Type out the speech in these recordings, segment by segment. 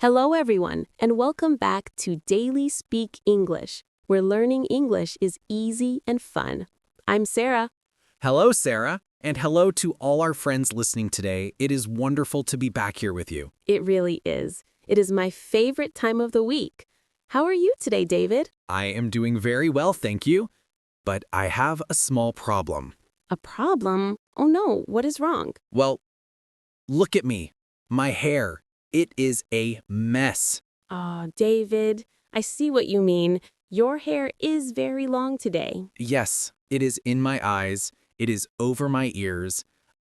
Hello, everyone, and welcome back to Daily Speak English, where learning English is easy and fun. I'm Sarah. Hello, Sarah, and hello to all our friends listening today. It is wonderful to be back here with you. It really is. It is my favorite time of the week. How are you today, David? I am doing very well, thank you, but I have a small problem. A problem? Oh no, what is wrong? Well, look at me. My hair. It is a mess. David, I see what you mean. Your hair is very long today. Yes, it is in my eyes. It is over my ears.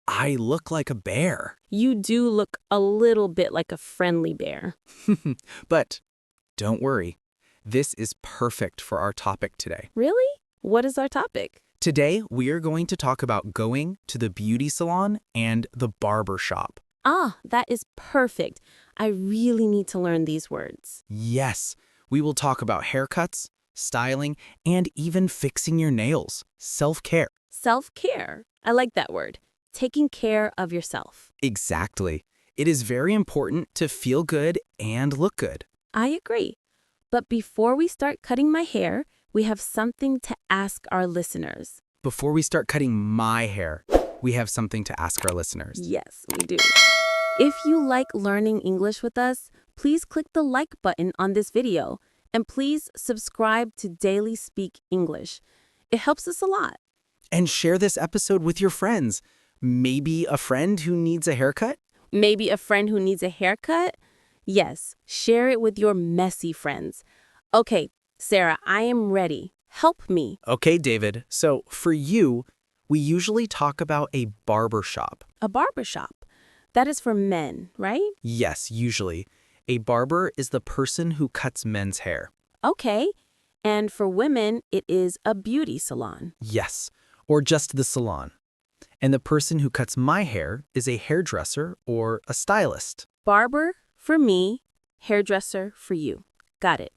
I look like a bear. You do look a little bit like a friendly bear. But don't worry. This is perfect for our topic today. Really? What is our topic? Today, we are going to talk about going to the beauty salon and the barber shop. That is perfect. I really need to learn these words. Yes, we will talk about haircuts, styling, and even fixing your nails. Self-care. Self-care. I like that word. Taking care of yourself. Exactly. It is very important to feel good and look good. I agree. But before we start cutting my hair, we have something to ask our listeners. Before we start cutting my hair, we have something to ask our listeners. Yes, we do. If you like learning English with us, please click the like button on this video, and please subscribe to Daily Speak English. It helps us a lot. And share this episode with your friends. Maybe a friend who needs a haircut? Maybe a friend who needs a haircut? Yes, share it with your messy friends. Okay, Sarah, I am ready. Help me. Okay, David. So for you, we usually talk about a barber shop. A barber shop. That is for men, right? Yes, usually. A barber is the person who cuts men's hair. Okay. And for women, it is a beauty salon. Yes, or just the salon. And the person who cuts my hair is a hairdresser or a stylist. Barber for me, hairdresser for you. Got it.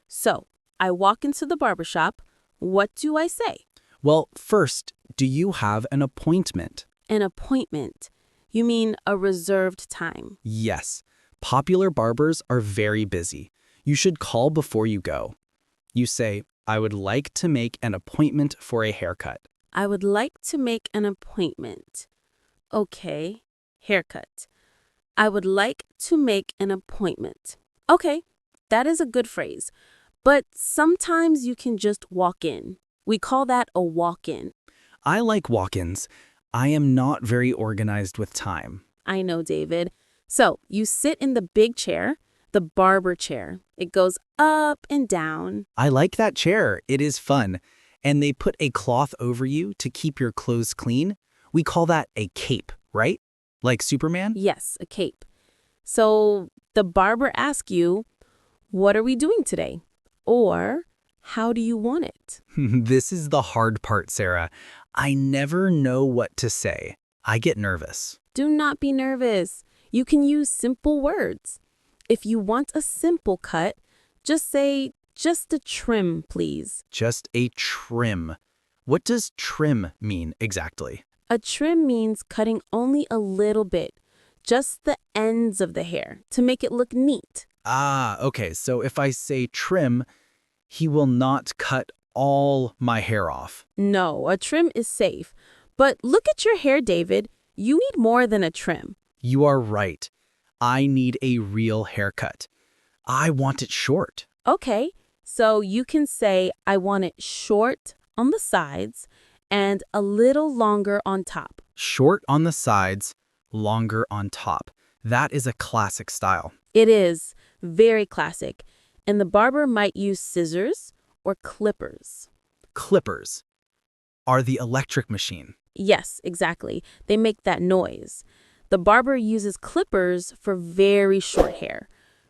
So, I walk into the barber shop. What do I say? Well, first, do you have an appointment? An appointment. You mean a reserved time? Yes. Popular barbers are very busy. You should call before you go. You say, I would like to make an appointment for a haircut. I would like to make an appointment. Okay, haircut. I would like to make an appointment. Okay, that is a good phrase. But sometimes you can just walk in. We call that a walk-in. I like walk-ins. I am not very organized with time. I know, David. So you sit in the big chair, the barber chair. It goes up and down. I like that chair. It is fun. And they put a cloth over you to keep your clothes clean. We call that a cape, right? Like Superman? Yes, a cape. So the barber asks you, what are we doing today? Or, how do you want it? This is the hard part, Sarah. I never know what to say. I get nervous. Do not be nervous. You can use simple words. If you want a simple cut, just say, just a trim, please. Just a trim. What does trim mean exactly? A trim means cutting only a little bit, just the ends of the hair, to make it look neat. Okay. So if I say trim, he will not cut all my hair off. No, a trim is safe. But look at your hair, David. You need more than a trim. You are right. I need a real haircut. I want it short. Okay, so you can say, I want it short on the sides and a little longer on top. Short on the sides, longer on top. That is a classic style. It is very classic. And the barber might use scissors or clippers. Clippers are the electric machine. Yes, exactly. They make that noise. The barber uses clippers for very short hair.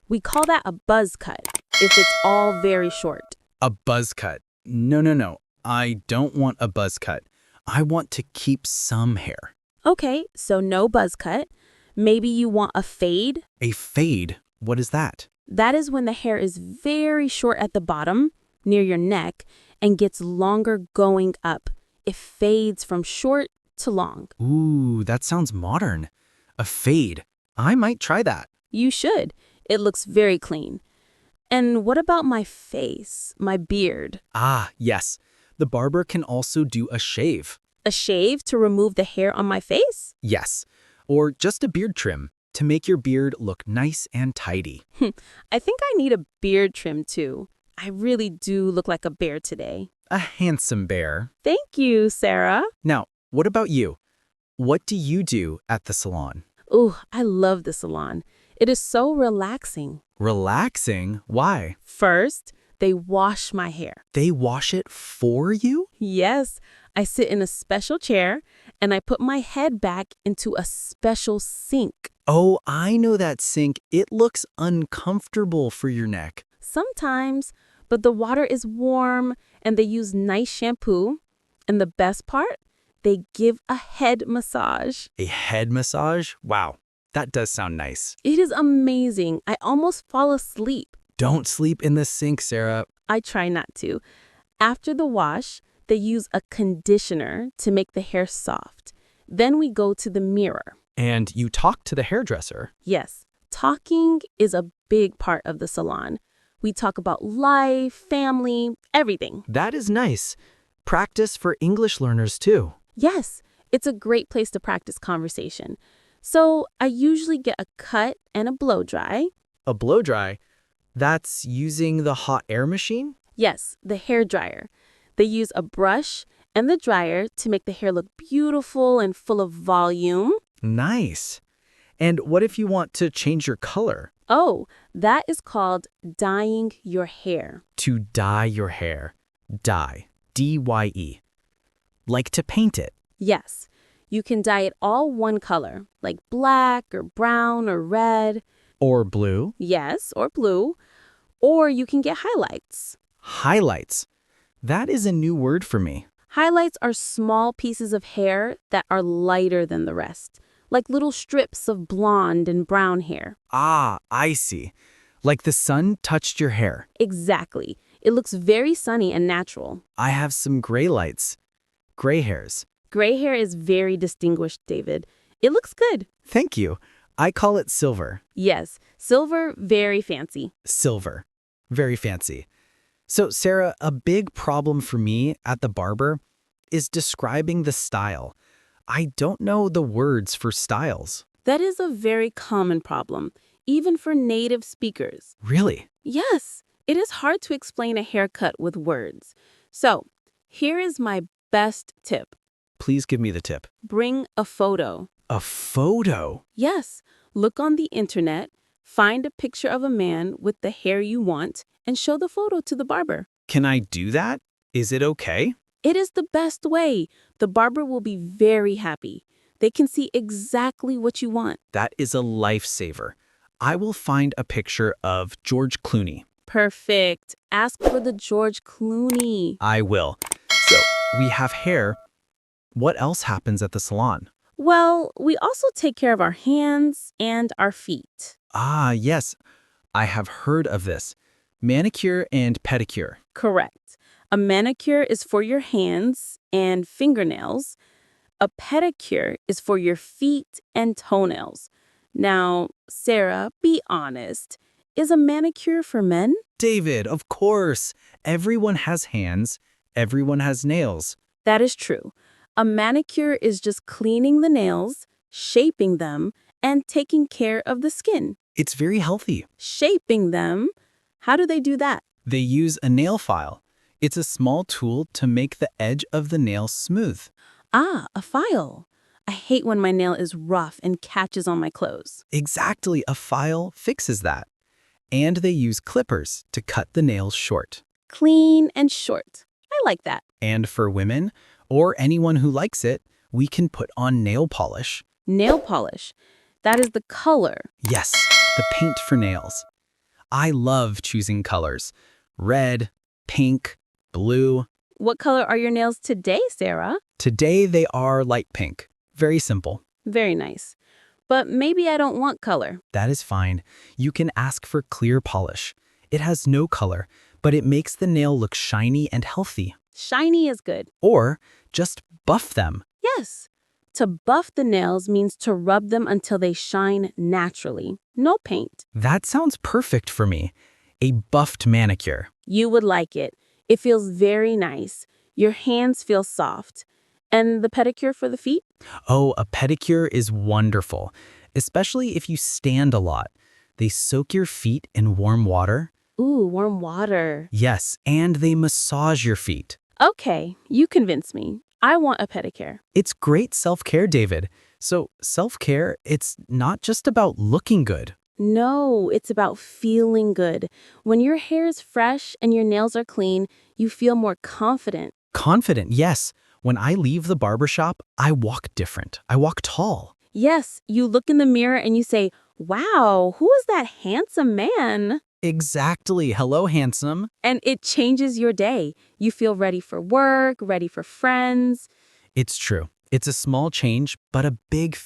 We call that a buzz cut if it's all very short. A buzz cut. No. I don't want a buzz cut. I want to keep some hair. Okay, so no buzz cut. Maybe you want a fade. A fade? What is that? That is when the hair is very short at the bottom, near your neck, and gets longer going up. It fades from short to long. Ooh, that sounds modern. A fade. I might try that. You should. It looks very clean. And what about my face, my beard? Ah, yes. The barber can also do a shave. A shave to remove the hair on my face? Yes. Or just a beard trim to make your beard look nice and tidy. I think I need a beard trim too. I really do look like a bear today. A handsome bear. Thank you, Sarah. Now, what about you? What do you do at the salon? Ooh, I love the salon. It is so relaxing. Relaxing? Why? First, they wash my hair. They wash it for you? Yes, I sit in a special chair and I put my head back into a special sink. Oh, I know that sink. It looks uncomfortable for your neck. Sometimes, but the water is warm and they use nice shampoo. And the best part, they give a head massage. A head massage? Wow, that does sound nice. It is amazing. I almost fall asleep. Don't sleep in the sink, Sarah. I try not to. After the wash, they use a conditioner to make the hair soft. Then we go to the mirror. And you talk to the hairdresser. Yes, talking is a big part of the salon. We talk about life, family, everything. That is nice. Practice for English learners, too. Yes, it's a great place to practice conversation. So I usually get a cut and a blow dry. A blow dry? That's using the hot air machine? Yes, the hair dryer. They use a brush and the dryer to make the hair look beautiful and full of volume. Nice. And what if you want to change your color? Oh, that is called dyeing your hair. To dye your hair. Dye. D-Y-E. Like to paint it. Yes, you can dye it all one color, like black or brown or red. Or blue. Yes, or blue. Or you can get highlights. Highlights. That is a new word for me. Highlights are small pieces of hair that are lighter than the rest, like little strips of blonde and brown hair. Ah, I see. Like the sun touched your hair. Exactly. It looks very sunny and natural. I have some gray lights. Gray hairs. Gray hair is very distinguished, David. It looks good. Thank you. I call it silver. Yes, silver, very fancy. Silver. Very fancy. So, Sarah, a big problem for me at the barber is describing the style. I don't know the words for styles. That is a very common problem, even for native speakers. Really? Yes, it is hard to explain a haircut with words. So, here is my best tip. Please give me the tip. Bring a photo. A photo? Yes, look on the internet, find a picture of a man with the hair you want, and show the photo to the barber. Can I do that? Is it okay? It is the best way. The barber will be very happy. They can see exactly what you want. That is a lifesaver. I will find a picture of George Clooney. Perfect. Ask for the George Clooney. I will. So, we have hair. What else happens at the salon? Well, we also take care of our hands and our feet. Ah, yes. I have heard of this. Manicure and pedicure. Correct. A manicure is for your hands and fingernails. A pedicure is for your feet and toenails. Now, Sarah, be honest. Is a manicure for men? David, of course. Everyone has hands. Everyone has nails. That is true. A manicure is just cleaning the nails, shaping them, and taking care of the skin. It's very healthy. Shaping them? How do they do that? They use a nail file. It's a small tool to make the edge of the nail smooth. Ah, a file. I hate when my nail is rough and catches on my clothes. Exactly, a file fixes that. And they use clippers to cut the nails short. Clean and short. I like that. And for women, or anyone who likes it, we can put on nail polish. Nail polish. That is the color. Yes, the paint for nails. I love choosing colors. Red, pink, blue. What color are your nails today, Sarah? Today they are light pink. Very simple. Very nice. But maybe I don't want color. That is fine. You can ask for clear polish. It has no color, but it makes the nail look shiny and healthy. Shiny is good. Or just buff them. Yes. To buff the nails means to rub them until they shine naturally. No paint. That sounds perfect for me. A buffed manicure. You would like it. It feels very nice. Your hands feel soft. And the pedicure for the feet? Oh, a pedicure is wonderful, especially if you stand a lot. They soak your feet in warm water. Ooh, warm water. Yes, and they massage your feet. Okay, you convinced me. I want a pedicure. It's great self-care, David. So self-care, it's not just about looking good. No, it's about feeling good. When your hair is fresh and your nails are clean, you feel more confident. Confident, yes. When I leave the barbershop, I walk different. I walk tall. Yes, you look in the mirror and you say, wow, who is that handsome man? Exactly. Hello, handsome. And it changes your day. You feel ready for work, ready for friends. It's true. It's a small change, but a big